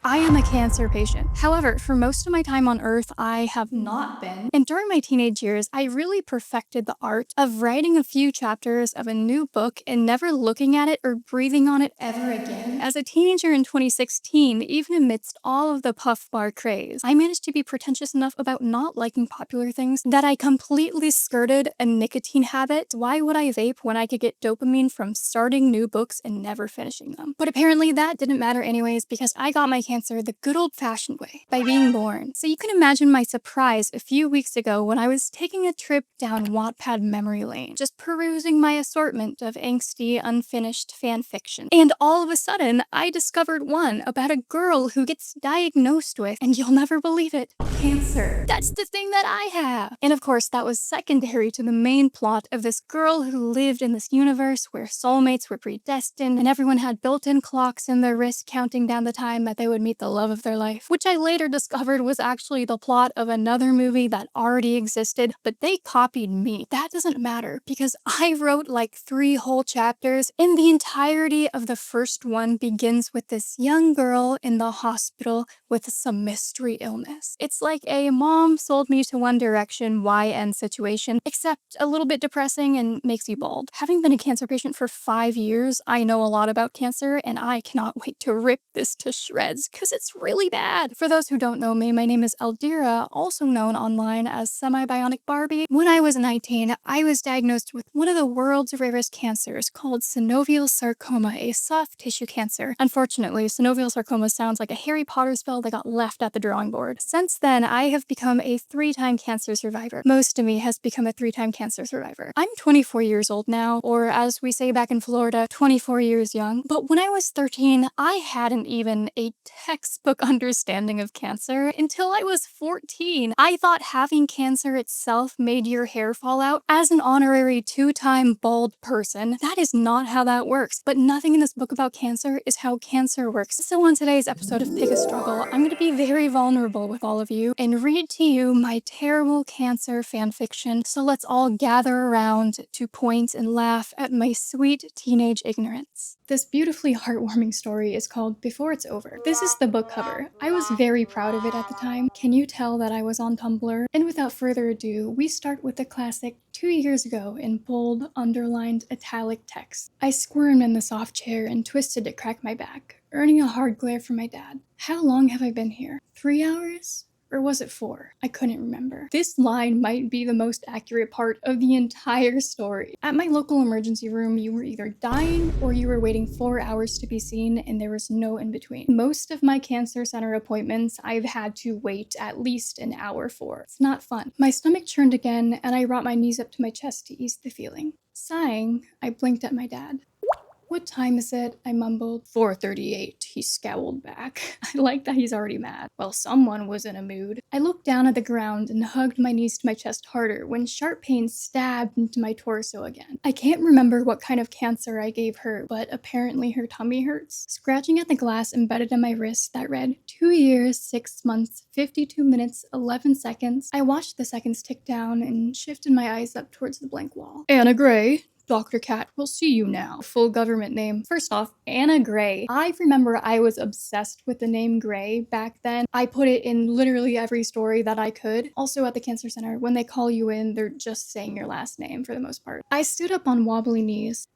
I am a cancer patient. However, for most of my time on Earth, I have not been. And during my teenage years, I really perfected the art of writing a few chapters of a new book and never looking at it or breathing on it ever again. As a teenager in 2016, even amidst all of the puff bar craze, I managed to be pretentious enough about not liking popular things that I completely skirted a nicotine habit. Why would I vape when I could get dopamine from starting new books and never finishing them? But apparently that didn't matter anyways, because I got my cancer the good old-fashioned way, by being born. So you can imagine my surprise a few weeks ago when I was taking a trip down Wattpad memory lane, just perusing my assortment of angsty, unfinished fanfiction. And all of a sudden, I discovered one about a girl who gets diagnosed with, and you'll never believe it, cancer. That's the thing that I have. And of course, that was secondary to the main plot of this girl who lived in this universe where soulmates were predestined and everyone had built-in clocks in their wrist counting down the time that they would meet the love of their life, which I later discovered was actually the plot of another movie that already existed, but they copied me. That doesn't matter, because I wrote like 3 whole chapters, and the entirety of the first one begins with this young girl in the hospital with some mystery illness. It's like a mom sold me to One Direction YN situation, except a little bit depressing and makes you bald. Having been a cancer patient for 5 years, I know a lot about cancer, and I cannot wait to rip this to shreds, because it's really bad. For those who don't know me, my name is Eldira, also known online as Semi-Bionic Barbie. When I was 19, I was diagnosed with one of the world's rarest cancers called synovial sarcoma, a soft tissue cancer. Unfortunately, synovial sarcoma sounds like a Harry Potter spell that got left at the drawing board. Since then, I have become a 3-time cancer survivor. Most of me has become a 3-time cancer survivor. I'm 24 years old now, or as we say back in Florida, 24 years young. But when I was 13, I hadn't even a textbook understanding of cancer until I was 14. I thought having cancer itself made your hair fall out. As an honorary 2-time bald person, that is not how that works. But nothing in this book about cancer is how cancer works. So on today's episode of Pick a Struggle, I'm going to be very vulnerable with all of you and read to you my terrible cancer fanfiction. So let's all gather around to point and laugh at my sweet teenage ignorance. This beautifully heartwarming story is called Before It's Over. This is the book cover. I was very proud of it at the time. Can you tell that I was on Tumblr? And without further ado, we start with the classic 2 years ago in bold, underlined, italic text. I squirmed in the soft chair and twisted to crack my back, earning a hard glare from my dad. How long have I been here? 3 hours? Or was it 4? I couldn't remember. This line might be the most accurate part of the entire story. At my local emergency room, you were either dying or you were waiting 4 hours to be seen, and there was no in between. Most of my cancer center appointments, I've had to wait at least an hour for. It's not fun. My stomach churned again, and I brought my knees up to my chest to ease the feeling. Sighing, I blinked at my dad. "What time is it?" I mumbled. 4:38, he scowled back. I like that he's already mad. Well, someone was in a mood. I looked down at the ground and hugged my knees to my chest harder when sharp pain stabbed into my torso again. I can't remember what kind of cancer I gave her, but apparently her tummy hurts. Scratching at the glass embedded in my wrist that read 2 years, 6 months, 52 minutes, 11 seconds, I watched the seconds tick down and shifted my eyes up towards the blank wall. "Anna Gray, Dr. Cat will see you now." Full government name. First off, Anna Gray. I remember I was obsessed with the name Gray back then. I put it in literally every story that I could. Also at the cancer center, when they call you in, they're just saying your last name for the most part. I stood up on wobbly knees.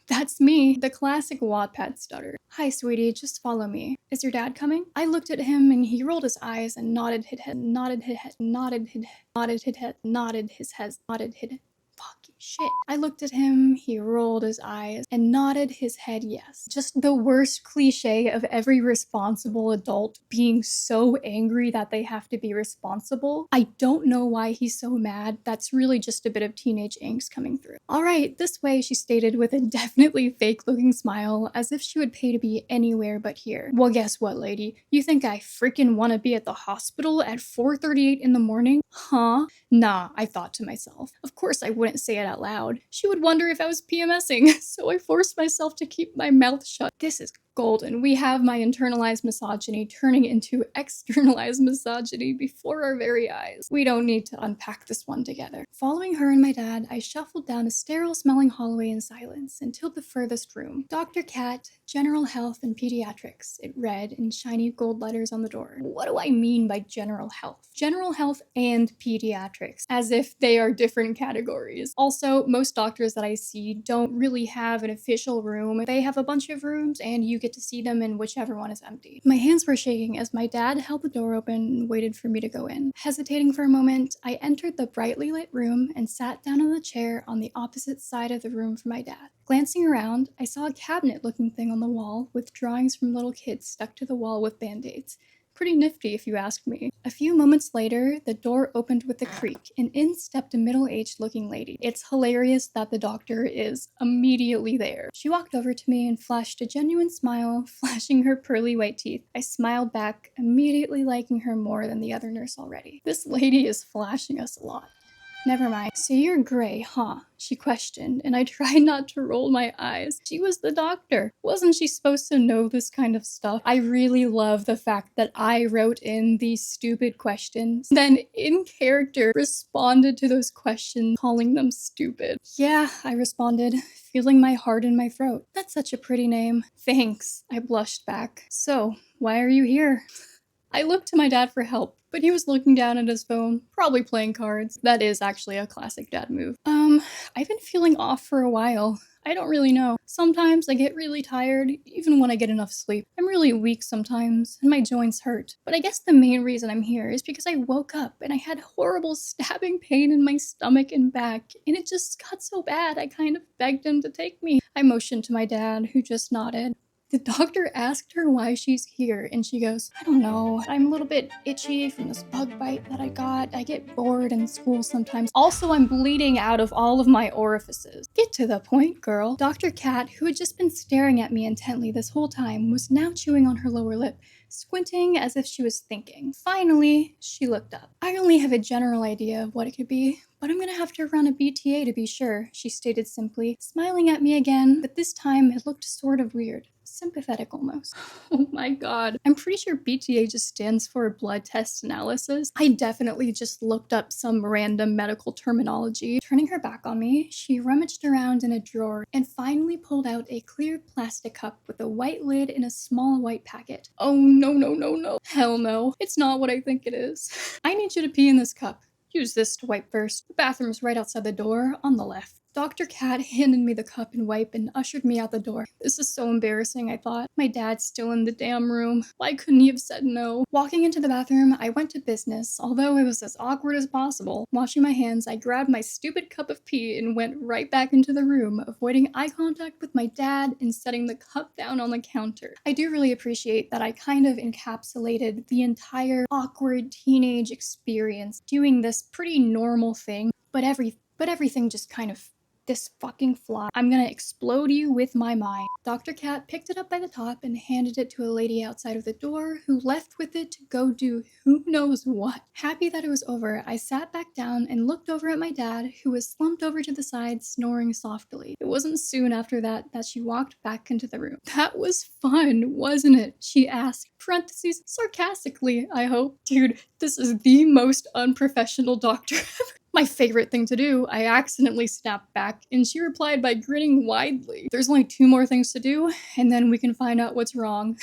That's me, the classic Wattpad stutter. "Hi, sweetie, just follow me. Is your dad coming?" I looked at him and he rolled his eyes and nodded his head, nodded his head, nodded his head, nodded his head, nodded his head, nodded his head. Fucking shit. I looked at him, he rolled his eyes, and nodded his head yes. Just the worst cliche of every responsible adult being so angry that they have to be responsible. I don't know why he's so mad. That's really just a bit of teenage angst coming through. "Alright, this way," she stated with a definitely fake-looking smile, as if she would pay to be anywhere but here. "Well, guess what, lady? You think I freaking want to be at the hospital at 4:38 in the morning? Huh? Nah," I thought to myself. Of course I wouldn't say it out loud. She would wonder if I was PMSing, so I forced myself to keep my mouth shut. This is golden. We have my internalized misogyny turning into externalized misogyny before our very eyes. We don't need to unpack this one together. Following her and my dad, I shuffled down a sterile-smelling hallway in silence until the furthest room. Dr. Cat, General Health and Pediatrics, it read in shiny gold letters on the door. What do I mean by general health? General health and pediatrics, as if they are different categories. Also, most doctors that I see don't really have an official room. They have a bunch of rooms and you get to see them in whichever one is empty. My hands were shaking as my dad held the door open and waited for me to go in. Hesitating for a moment, I entered the brightly lit room and sat down on the chair on the opposite side of the room from my dad. Glancing around, I saw a cabinet-looking thing on the wall with drawings from little kids stuck to the wall with band-aids. Pretty nifty if you ask me. A few moments later, the door opened with a creak, and in stepped a middle-aged looking lady. It's hilarious that the doctor is immediately there. She walked over to me and flashed a genuine smile, flashing her pearly white teeth. I smiled back, immediately liking her more than the other nurse already. This lady is flashing us a lot. Never mind. So you're gray, huh? She questioned, and I tried not to roll my eyes. She was the doctor. Wasn't she supposed to know this kind of stuff? I really love the fact that I wrote in these stupid questions, then in character responded to those questions, calling them stupid. Yeah, I responded, feeling my heart in my throat. That's such a pretty name. Thanks, I blushed back. So, why are you here? I looked to my dad for help, but he was looking down at his phone, probably playing cards. That is actually a classic dad move. I've been feeling off for a while. I don't really know. Sometimes I get really tired, even when I get enough sleep. I'm really weak sometimes, and my joints hurt. But I guess the main reason I'm here is because I woke up and I had horrible stabbing pain in my stomach and back, and it just got so bad I kind of begged him to take me. I motioned to my dad, who just nodded. The doctor asked her why she's here, and she goes, I don't know. I'm a little bit itchy from this bug bite that I got. I get bored in school sometimes. Also, I'm bleeding out of all of my orifices. Get to the point, girl. Dr. Cat, who had just been staring at me intently this whole time, was now chewing on her lower lip, squinting as if she was thinking. Finally, she looked up. I only have a general idea of what it could be, but I'm gonna have to run a BTA to be sure, she stated simply, smiling at me again, but this time it looked sort of weird. Sympathetic almost. Oh my god. I'm pretty sure BTA just stands for blood test analysis. I definitely just looked up some random medical terminology. Turning her back on me, she rummaged around in a drawer and finally pulled out a clear plastic cup with a white lid in a small white packet. Oh no, no, no, no. Hell no. It's not what I think it is. I need you to pee in this cup. Use this to wipe first. The bathroom's right outside the door, on the left. Dr. Cat handed me the cup and wipe and ushered me out the door. This is so embarrassing, I thought. My dad's still in the damn room. Why couldn't he have said no? Walking into the bathroom, I went to business, although it was as awkward as possible. Washing my hands, I grabbed my stupid cup of pee and went right back into the room, avoiding eye contact with my dad and setting the cup down on the counter. I do really appreciate that I kind of encapsulated the entire awkward teenage experience doing this pretty normal thing, but everything just kind of this fucking fly. I'm gonna explode you with my mind. Dr. Cat picked it up by the top and handed it to a lady outside of the door who left with it to go do who knows what. Happy that it was over, I sat back down and looked over at my dad, who was slumped over to the side, snoring softly. It wasn't soon after that she walked back into the room. That was fun, wasn't it? She asked, parentheses, sarcastically, I hope. Dude, this is the most unprofessional doctor ever. My favorite thing to do, I accidentally snapped back, and she replied by grinning widely. There's only 2 more things to do, and then we can find out what's wrong.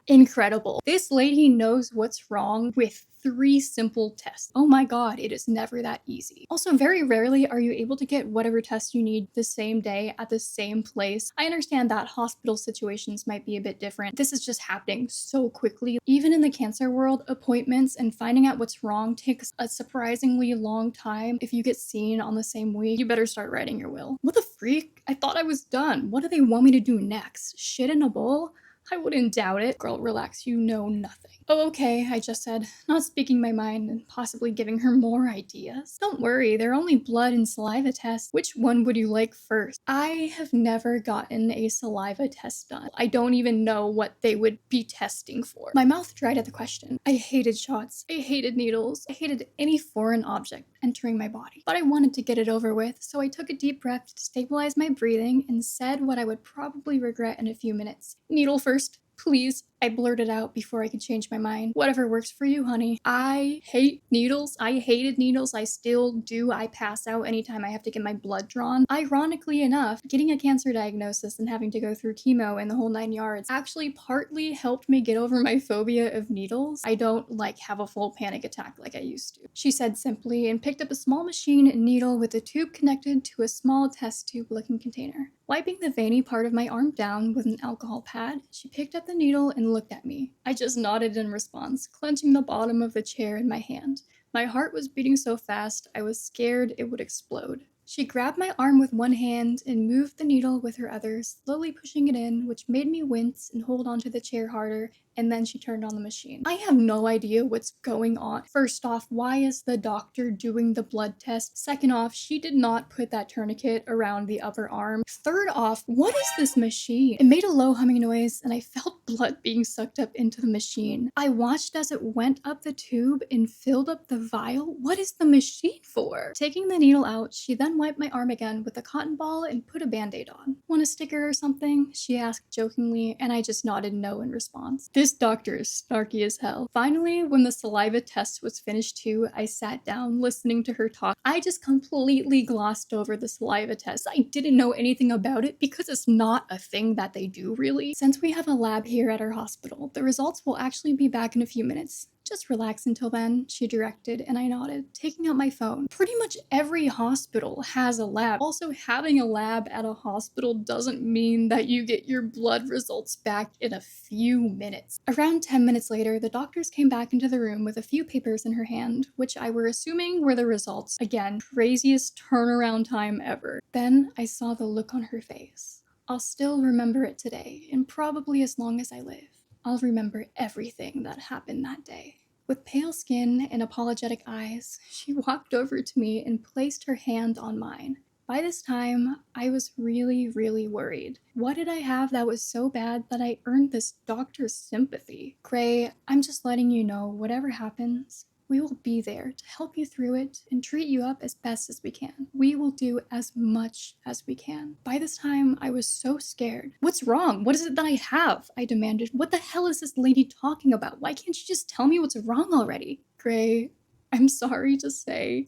Incredible. This lady knows what's wrong with 3 simple tests. Oh my god, it is never that easy. Also, very rarely are you able to get whatever test you need the same day at the same place. I understand that hospital situations might be a bit different. This is just happening so quickly. Even in the cancer world, appointments and finding out what's wrong takes a surprisingly long time. If you get seen on the same week, you better start writing your will. What the freak? I thought I was done. What do they want me to do next? Shit in a bowl? I wouldn't doubt it. Girl, relax, you know nothing. Oh, okay, I just said, not speaking my mind and possibly giving her more ideas. Don't worry, they're only blood and saliva tests. Which one would you like first? I have never gotten a saliva test done. I don't even know what they would be testing for. My mouth dried at the question. I hated shots. I hated needles. I hated any foreign object entering my body. But I wanted to get it over with, so I took a deep breath to stabilize my breathing and said what I would probably regret in a few minutes. Needle for First, please, I blurted out before I could change my mind. Whatever works for you, honey. I hate needles. I hated needles. I still do. I pass out anytime I have to get my blood drawn. Ironically enough, getting a cancer diagnosis and having to go through chemo and the whole 9 yards actually partly helped me get over my phobia of needles. I don't have a full panic attack like I used to. She said simply and picked up a small machine and needle with a tube connected to a small test tube looking container. Wiping the veiny part of my arm down with an alcohol pad, she picked up the needle and looked at me. I just nodded in response, clenching the bottom of the chair in my hand. My heart was beating so fast, I was scared it would explode. She grabbed my arm with one hand and moved the needle with her other, slowly pushing it in, which made me wince and hold onto the chair harder, and then she turned on the machine. I have no idea what's going on. First off, why is the doctor doing the blood test? Second off, she did not put that tourniquet around the upper arm. Third off, what is this machine? It made a low humming noise and I felt blood being sucked up into the machine. I watched as it went up the tube and filled up the vial. What is the machine for? Taking the needle out, she then wiped my arm again with a cotton ball and put a band-aid on. Want a sticker or something? She asked jokingly, and I just nodded no in response. This doctor is snarky as hell. Finally, when the saliva test was finished too, I sat down listening to her talk. I just completely glossed over the saliva test. I didn't know anything about it because it's not a thing that they do really. Since we have a lab here at our hospital, the results will actually be back in a few minutes. Just relax until then, she directed, and I nodded, taking out my phone. Pretty much every hospital has a lab. Also, having a lab at a hospital doesn't mean that you get your blood results back in a few minutes. Around 10 minutes later, the doctors came back into the room with a few papers in her hand, which I were assuming were the results. Again, craziest turnaround time ever. Then I saw the look on her face. I'll still remember it today, and probably as long as I live. I'll remember everything that happened that day. With pale skin and apologetic eyes, she walked over to me and placed her hand on mine. By this time, I was really worried. What did I have that was so bad that I earned this doctor's sympathy? Gray, I'm just letting you know, whatever happens, we will be there to help you through it and treat you up as best as we can. We will do as much as we can. By this time, I was so scared. What's wrong? What is it that I have? I demanded. What the hell is this lady talking about? Why can't you just tell me what's wrong already? Gray, I'm sorry to say,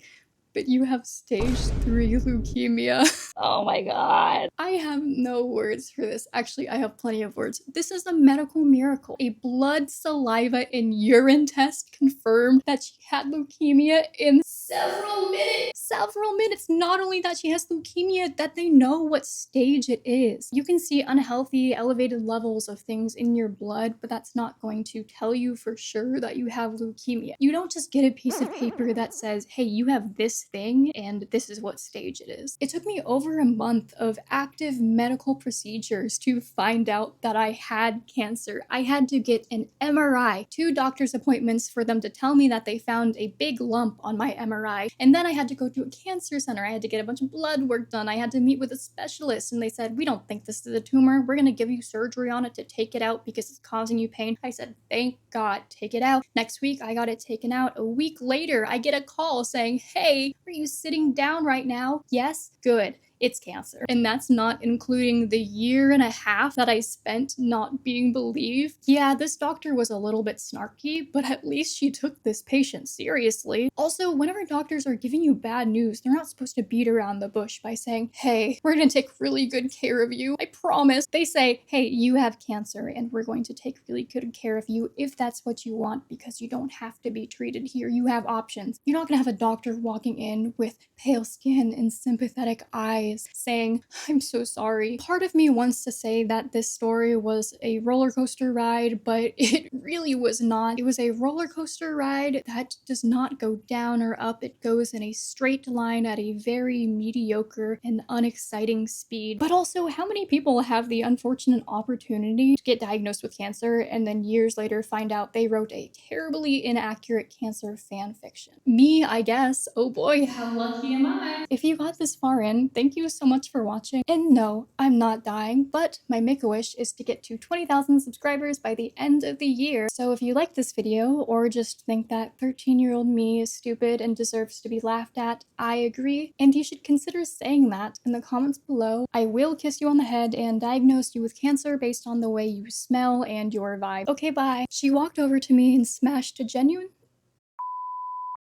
but you have stage 3 leukemia. Oh my god. I have no words for this. Actually, I have plenty of words. This is a medical miracle. A blood, saliva, and urine test confirmed that she had leukemia in several minutes. Several minutes. Not only that she has leukemia, that they know what stage it is. You can see unhealthy, elevated levels of things in your blood, but that's not going to tell you for sure that you have leukemia. You don't just get a piece of paper that says, hey, you have this thing and this is what stage it is. It took me over a month of active medical procedures to find out that I had cancer. I had to get an MRI, 2 doctor's appointments for them to tell me that they found a big lump on my MRI, and then I had to go to a cancer center. I had to get a bunch of blood work done. I had to meet with a specialist, and they said, we don't think this is a tumor. We're gonna give you surgery on it to take it out because it's causing you pain. I said, thank God, take it out. Next week, I got it taken out. A week later, I get a call saying, hey, are you sitting down right now? Yes? Good. It's cancer. And that's not including the 1.5 years that I spent not being believed. Yeah, this doctor was a little bit snarky, but at least she took this patient seriously. Also, whenever doctors are giving you bad news, they're not supposed to beat around the bush by saying, hey, we're gonna take really good care of you. I promise. They say, hey, you have cancer and we're going to take really good care of you if that's what you want, because you don't have to be treated here. You have options. You're not gonna have a doctor walking in with pale skin and sympathetic eyes saying, I'm so sorry. Part of me wants to say that this story was a roller coaster ride, but it really was not. It was a roller coaster ride that does not go down or up. It goes in a straight line at a very mediocre and unexciting speed. But also, how many people have the unfortunate opportunity to get diagnosed with cancer and then years later find out they wrote a terribly inaccurate cancer fan fiction? Me, I guess. Oh boy, how lucky am I? If you got this far in, thank you you so much for watching. And no, I'm not dying, but my make-a-wish is to get to 20,000 subscribers by the end of the year. So if you like this video, or just think that 13-year-old me is stupid and deserves to be laughed at, I agree, and you should consider saying that in the comments below. I will kiss you on the head and diagnose you with cancer based on the way you smell and your vibe. Okay, bye. She walked over to me and smashed a genuine